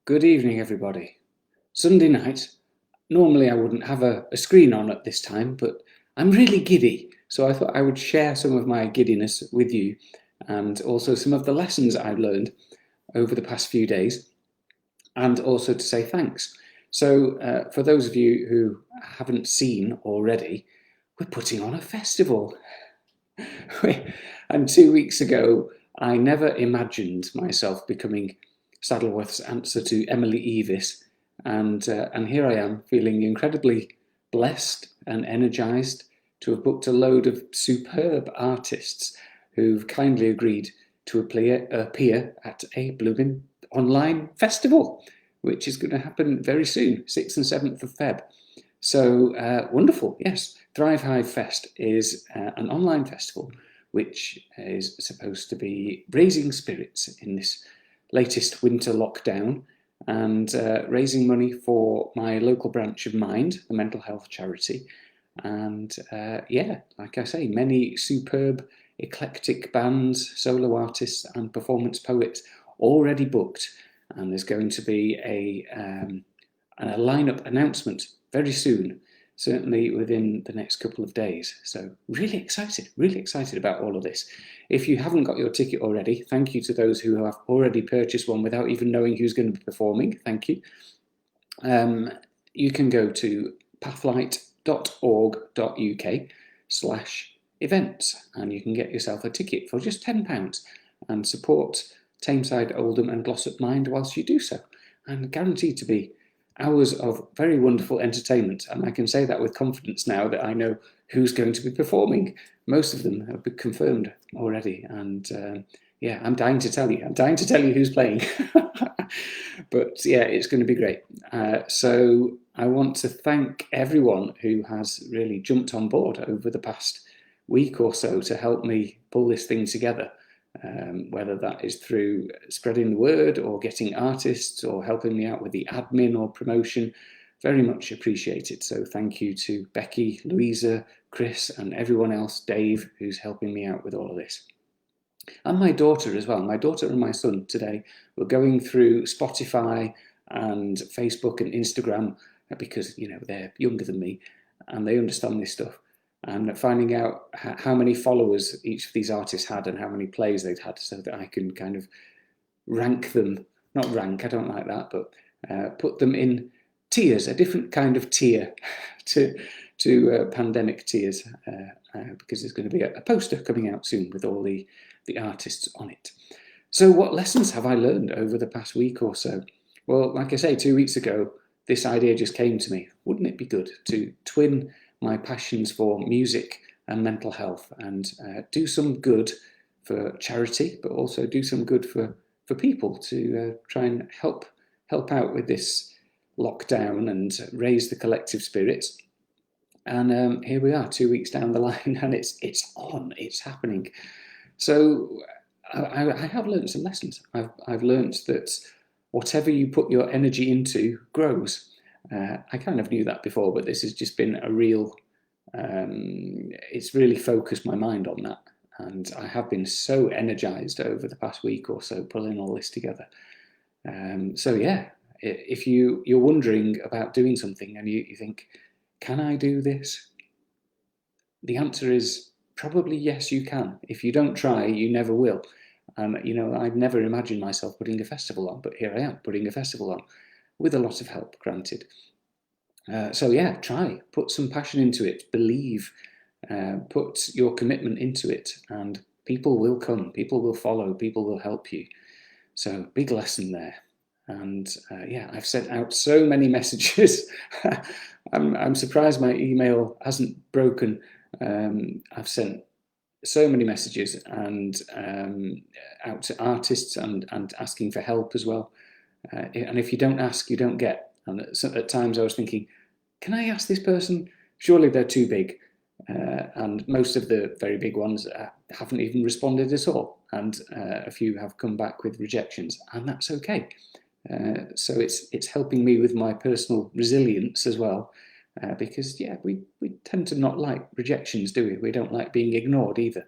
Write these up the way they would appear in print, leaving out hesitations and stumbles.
Good evening, everybody. Sunday night. Normally, I wouldn't have a screen on at this time, but I'm really giddy. So I thought I would share some of my giddiness with you and also some of the lessons I've learned over the past few days, and also to say thanks. So, for those of you who haven't seen already, we're putting on a festival. And 2 weeks ago, I never imagined myself becoming Saddleworth's answer to Emily Evis, and here I am, feeling incredibly blessed and energised to have booked a load of superb artists who've kindly agreed to appear at a blooming online festival, which is going to happen very soon, 6th and 7th of Feb. So wonderful, yes. Thrive Hive Fest is an online festival which is supposed to be raising spirits in this latest winter lockdown and raising money for my local branch of Mind, the mental health charity. And yeah, like I say, many superb eclectic bands, solo artists and performance poets already booked. And there's going to be a lineup announcement very soon, certainly within the next couple of days. So really excited about all of this. If you haven't got your ticket already, thank you to those who have already purchased one without even knowing who's going to be performing. Thank you. You can go to pathlight.org.uk/events and you can get yourself a ticket for just £10 and support Tameside, Oldham and Glossop Mind whilst you do so. And guaranteed to be hours of very wonderful entertainment, and I can say that with confidence now that I know who's going to be performing. Most of them have been confirmed already, and yeah, I'm dying to tell you who's playing. But yeah, it's going to be great. So I want to thank everyone who has really jumped on board over the past week or so to help me pull this thing together. Whether that is through spreading the word or getting artists or helping me out with the admin or promotion, very much appreciated. So thank you to Becky, Louisa, Chris and everyone else, Dave, who's helping me out with all of this. And my daughter as well. My daughter and my son today were going through Spotify and Facebook and Instagram because, you know, they're younger than me and they understand this stuff. And finding out how many followers each of these artists had and how many plays they'd had so that I can kind of rank them, not rank, I don't like that, but put them in tiers, a different kind of tier to pandemic tiers, because there's going to be a poster coming out soon with all the artists on it. So what lessons have I learned over the past week or so? Well, like I say, 2 weeks ago, this idea just came to me. Wouldn't it be good to twin my passions for music and mental health and do some good for charity, but also do some good for people to try and help out with this lockdown and raise the collective spirits. And here we are 2 weeks down the line and it's on, it's happening. So I have learned some lessons. I've learned that whatever you put your energy into grows. I kind of knew that before, but this has just been a real, it's really focused my mind on that. And I have been so energized over the past week or so, pulling all this together. So yeah, if you're wondering about doing something and you think, can I do this? The answer is probably yes, you can. If you don't try, you never will. You know, I'd never imagined myself putting a festival on, but here I am putting a festival on. With a lot of help, granted. So yeah, try, put some passion into it, believe, put your commitment into it, and people will come, people will follow, people will help you. So big lesson there. And yeah, I've sent out so many messages. I'm surprised my email hasn't broken. I've sent so many messages and out to artists and asking for help as well. And if you don't ask, you don't get. And at times I was thinking, can I ask this person? Surely they're too big. And most of the very big ones haven't even responded at all. And a few have come back with rejections, and that's okay. So it's helping me with my personal resilience as well. Because, yeah, we tend to not like rejections, do we? We don't like being ignored either.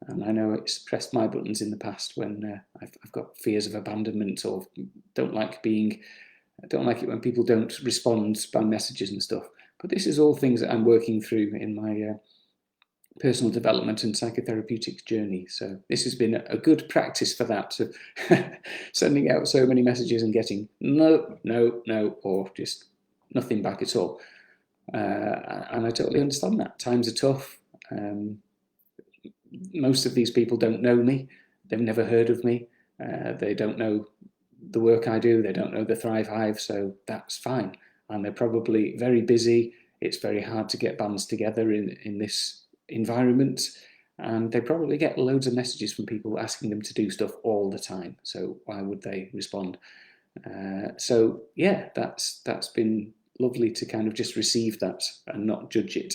And I know it's pressed my buttons in the past when I've got fears of abandonment, or don't like it when people don't respond by messages and stuff. But this is all things that I'm working through in my personal development and psychotherapeutic journey. So this has been a good practice for that, so sending out so many messages and getting no, no, no, or just nothing back at all. And I totally understand that. Times are tough. Most of these people don't know me. They've never heard of me. They don't know the work I do. They don't know the Thrive Hive, so that's fine. And they're probably very busy. It's very hard to get bands together in this environment, and they probably get loads of messages from people asking them to do stuff all the time. So why would they respond? So yeah, that's been lovely to kind of just receive that and not judge it.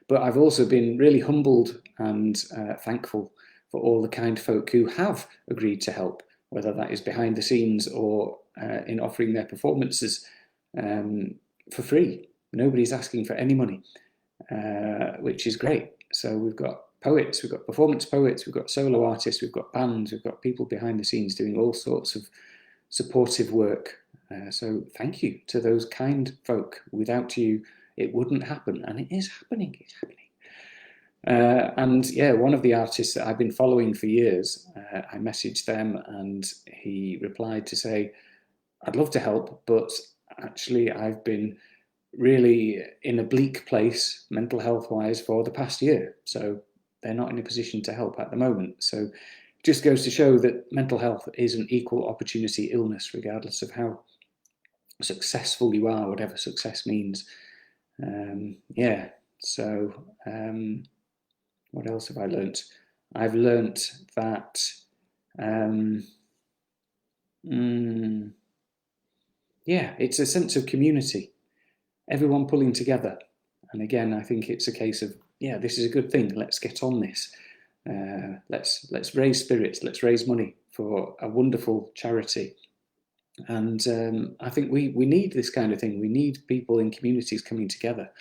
But I've also been really humbled and thankful for all the kind folk who have agreed to help, whether that is behind the scenes or in offering their performances for free. Nobody's asking for any money, which is great. So we've got poets, we've got performance poets, we've got solo artists, we've got bands, we've got people behind the scenes doing all sorts of supportive work. So thank you to those kind folk. Without you, it wouldn't happen, and it is happening. It's happening. And yeah, one of the artists that I've been following for years, I messaged them and he replied to say, I'd love to help, but actually I've been really in a bleak place mental health wise for the past year, so they're not in a position to help at the moment. So it just goes to show that mental health is an equal opportunity illness, regardless of how successful you are, whatever success means. Yeah, so what else have I learnt? I've learnt that yeah, it's a sense of community, everyone pulling together. And again, I think it's a case of, yeah, this is a good thing, let's get on this. Let's raise spirits, let's raise money for a wonderful charity. And I think we need this kind of thing. We need people in communities coming together.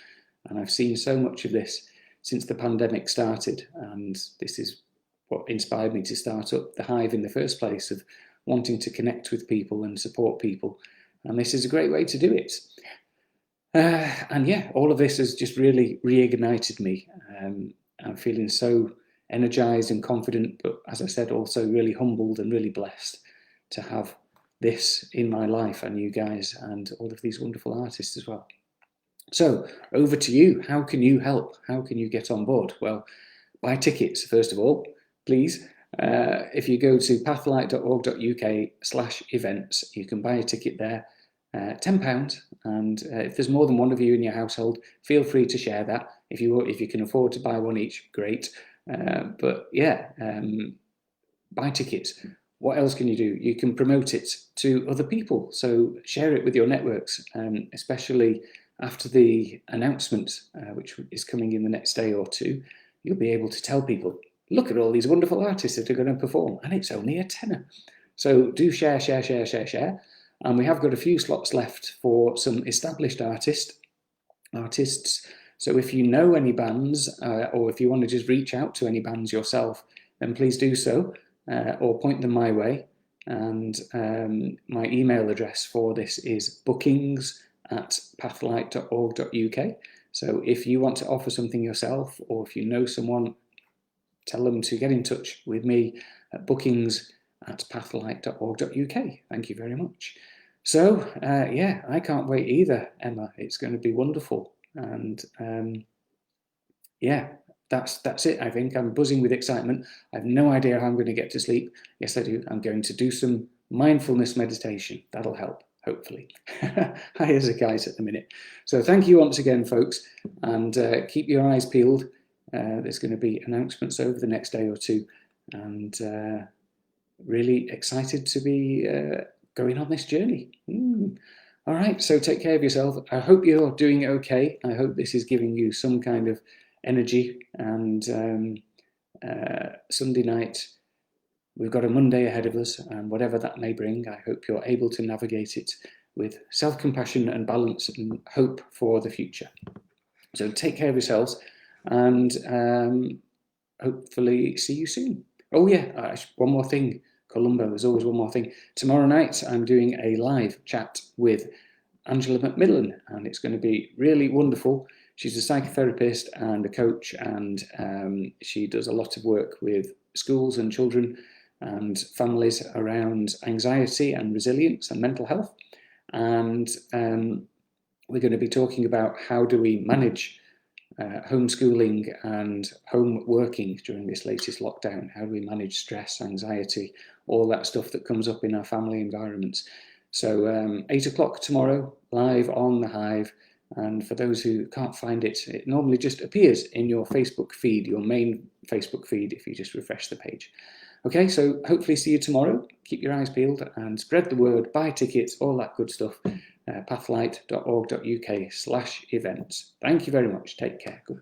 And I've seen so much of this since the pandemic started. And this is what inspired me to start up the Hive in the first place, of wanting to connect with people and support people. And this is a great way to do it. And yeah, all of this has just really reignited me. I'm feeling so energized and confident, but as I said, also really humbled and really blessed to have this in my life, and you guys, and all of these wonderful artists as well. So over to you. How can you help? How can you get on board? Well, buy tickets, first of all, please. If you go to pathlight.org.uk/events, you can buy a ticket there, £10. And if there's more than one of you in your household, feel free to share that. If you can afford to buy one each, great. But yeah, buy tickets. What else can you do? You can promote it to other people. So share it with your networks, especially after the announcement, which is coming in the next day or two. You'll be able to tell people, look at all these wonderful artists that are going to perform, and it's only a tenner. So do share. And we have got a few slots left for some established artists. So if you know any bands, or if you want to just reach out to any bands yourself, then please do so. Or point them my way. And my email address for this is bookings@pathlight.org.uk. So if you want to offer something yourself, or if you know someone, tell them to get in touch with me at bookings@pathlight.org.uk. Thank you very much. So yeah, I can't wait either, Emma. It's going to be wonderful. And yeah, that's it. I think I'm buzzing with excitement. I have no idea how I'm going to get to sleep. Yes, I do. I'm going to do some mindfulness meditation. That'll help, hopefully. High as a kite at the minute. So thank you once again, folks, and keep your eyes peeled. There's going to be announcements over the next day or two, and really excited to be going on this journey. All right, so take care of yourself. I hope you're doing okay. I hope this is giving you some kind of energy. And Sunday night, we've got a Monday ahead of us, and whatever that may bring, I hope you're able to navigate it with self-compassion and balance and hope for the future. So take care of yourselves, and hopefully see you soon. Oh yeah, one more thing, Columbo, there's always one more thing. Tomorrow night I'm doing a live chat with Angela Macmillan, and it's going to be really wonderful. She's a psychotherapist and a coach, and she does a lot of work with schools and children and families around anxiety and resilience and mental health. And we're going to be talking about how do we manage homeschooling and home working during this latest lockdown. How do we manage stress, anxiety, all that stuff that comes up in our family environments. So 8 o'clock tomorrow, live on the Hive. And for those who can't find it, it normally just appears in your Facebook feed, your main Facebook feed, if you just refresh the page. Okay, so hopefully see you tomorrow. Keep your eyes peeled and spread the word, buy tickets, all that good stuff. Pathlight.org.uk/events. Thank you very much. Take care. Good.